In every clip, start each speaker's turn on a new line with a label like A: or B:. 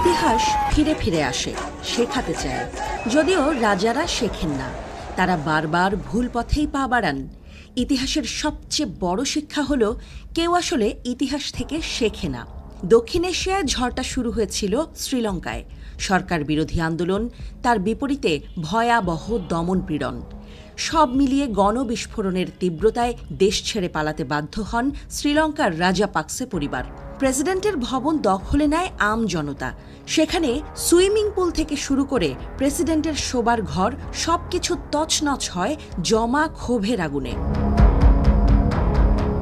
A: ইতিহাস ফিরে ফিরে আসে, শেখাতে চায়। যদিও রাজারা শেখেন না, তারা বারবার ভুল পথেই পা বাড়ান। ইতিহাসের সবচেয়ে বড় শিক্ষা হলো কেউ আসলে ইতিহাস থেকে শেখে না। দক্ষিণ এশিয়ায় ঝড়টা শুরু হয়েছিল শ্রীলঙ্কায়। সরকার বিরোধী আন্দোলন, তার বিপরীতে ভয়াবহ দমনপীড়ন। সব মিলিয়ে গণবিস্ফোরণের তীব্রতায় দেশ ছেড়ে পালাতে বাধ্য হন শ্রীলঙ্কার রাজাপাকসে পরিবার। প্রেসিডেন্টের ভবন দখলে নেয় আম জনতা। সেখানে সুইমিং পুল থেকে শুরু করে প্রেসিডেন্টের শোবার ঘর সবকিছু তছনছ হয় জমা ক্ষোভের আগুনে।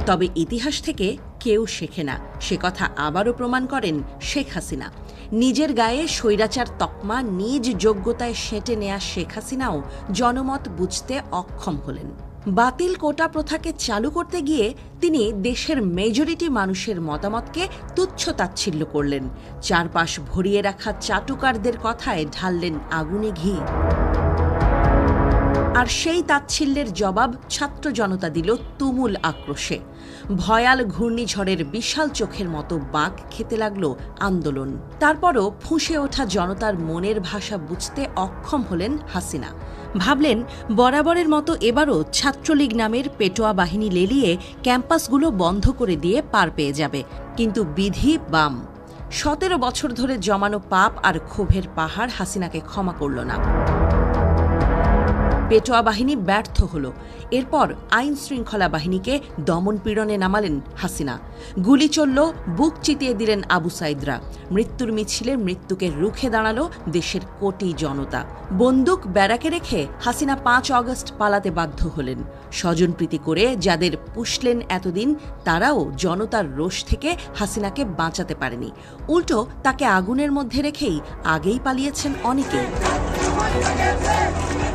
A: তবে ইতিহাস থেকে কেউ শেখে না, সে কথা আবারও প্রমাণ করেন শেখ হাসিনা। নিজের গায়ে স্বৈরাচার তকমা নিজ যোগ্যতায় সেঁটে নেয়া শেখ হাসিনাও জনমত বুঝতে অক্ষম হলেন। বাতিল কোটা প্রথাকে চালু করতে গিয়ে তিনি দেশের মেজরিটি মানুষের মতামতকে তুচ্ছ-তাচ্ছিল্য করলেন। চারপাশ ভরিয়ে রাখা চাটুকারদের কথায় ঢাললেন আগুনে ঘি। আর সেই তাচ্ছিল্যের জবাব ছাত্র জনতা দিল তুমুল আক্রোশে। ভয়াল ঘূর্ণিঝড়ের বিশাল চোখের মতো বাঁক খেতে লাগল আন্দোলন। তারপরও ফুঁসে ওঠা জনতার মনের ভাষা বুঝতে অক্ষম হলেন হাসিনা। ভাবলেন বরাবরের মতো এবারও ছাত্রলীগ নামের পেটোয়া বাহিনী লেলিয়ে ক্যাম্পাসগুলো বন্ধ করে দিয়ে পার পেয়ে যাবে। কিন্তু বিধি বাম। 17 বছর ধরে জমানো পাপ আর ক্ষোভের পাহাড় হাসিনাকে ক্ষমা করল না। পেটোয়া বাহিনী ব্যর্থ হল। এরপর আইন শৃঙ্খলা বাহিনীকে দমনপীড়নে নামালেন হাসিনা। গুলি চলল, বুক চিতিয়ে দিলেন আবু সাইদরা। মৃত্যুর মিছিলে মৃত্যুকে রুখে দাঁড়ালো দেশের কোটি জনতা। বন্দুক ব্যারাকে রেখে হাসিনা 5 আগস্ট পালাতে বাধ্য হলেন। স্বজনপ্রীতি করে যাদের পুষলেন এতদিন, তারাও জনতার রোষ থেকে হাসিনাকে বাঁচাতে পারেনি। উল্টো তাকে আগুনের মধ্যে রেখেই আগেই পালিয়েছেন অনেকেই।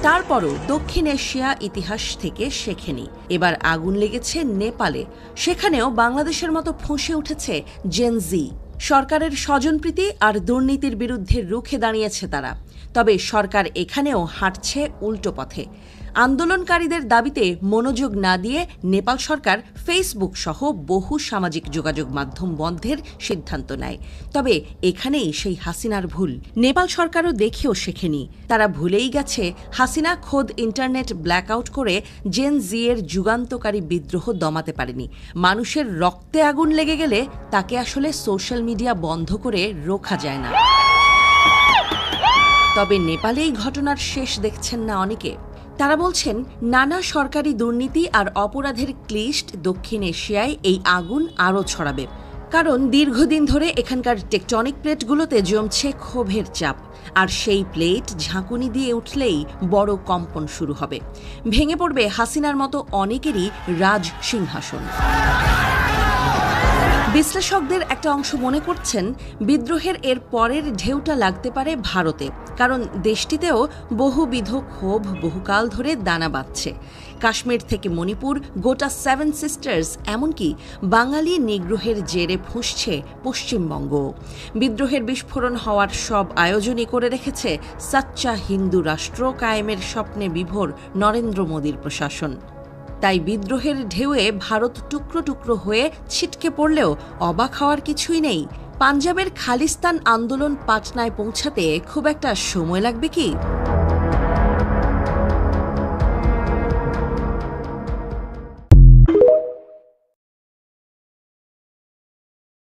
A: তারপরও দক্ষিণ এশিয়া ইতিহাস থেকে শেখেনি। এবার আগুন লেগেছে নেপালে। সেখানেও বাংলাদেশের মতো ফুঁসে উঠেছে জেনজি। সরকারের স্বজনপ্রীতি আর দুর্নীতির বিরুদ্ধে রুখে দাঁড়িয়েছে তারা। তবে সরকার এখানেও হাঁটছে উল্টো পথে। আন্দোলনকারীদের দাবিতে মনোযোগ না দিয়ে নেপাল সরকার ফেসবুক সহ বহু সামাজিক যোগাযোগ মাধ্যম বন্ধের সিদ্ধান্ত নেয়। তবে এখানেই সেই হাসিনার ভুল। নেপাল সরকারও দেখেও শেখেনি। তারা ভুলেই গেছে হাসিনা খোদ ইন্টারনেট ব্ল্যাকআউট করে জেন জি এর যুগান্তকারী বিদ্রোহ দমাতে পারেনি। মানুষের রক্তে আগুন লেগে গেলে তাকে আসলে সোশ্যাল মিডিয়া বন্ধ করে রোখা যায় না। তবে নেপালে এই ঘটনার শেষ দেখছেন না অনেকে। তারা বলছেন নানা সরকারি দুর্নীতি আর অপরাধের ক্লিষ্ট দক্ষিণ এশিয়ায় এই আগুন আরও ছড়াবে। কারণ দীর্ঘদিন ধরে এখানকার টেকটনিক প্লেটগুলোতে জমছে ক্ষোভের চাপ। আর সেই প্লেট ঝাঁকুনি দিয়ে উঠলেই বড় কম্পন শুরু হবে। ভেঙে পড়বে হাসিনার মতো অনেকেরই রাজ সিংহাসন। বিশ্লেষকদের একটা অংশ মনে করছেন বিদ্রোহের এর পরের ঢেউটা লাগতে পারে ভারতে। কারণ দেশটিতেও বহুবিধ ক্ষোভ বহুকাল ধরে দানা বাঁধছে। কাশ্মীর থেকে মণিপুর, গোটা 7 সিস্টার্স, এমনকি বাঙালি নিগ্রহের জেরে ফুঁসছে পশ্চিমবঙ্গ। বিদ্রোহের বিস্ফোরণ হওয়ার সব আয়োজনই করে রেখেছে সাচ্চা হিন্দু রাষ্ট্র কায়েমের স্বপ্নে বিভোর নরেন্দ্র মোদীর প্রশাসন। তাই বিদ্রোহের ঢেউয়ে ভারত টুকরো টুকরো হয়ে ছিটকে পড়লেও অবাক হওয়ার কিছুই নেই। পাঞ্জাবের খালিস্তান আন্দোলন পাটনায় পৌঁছাতে খুব একটা সময় লাগবে কি?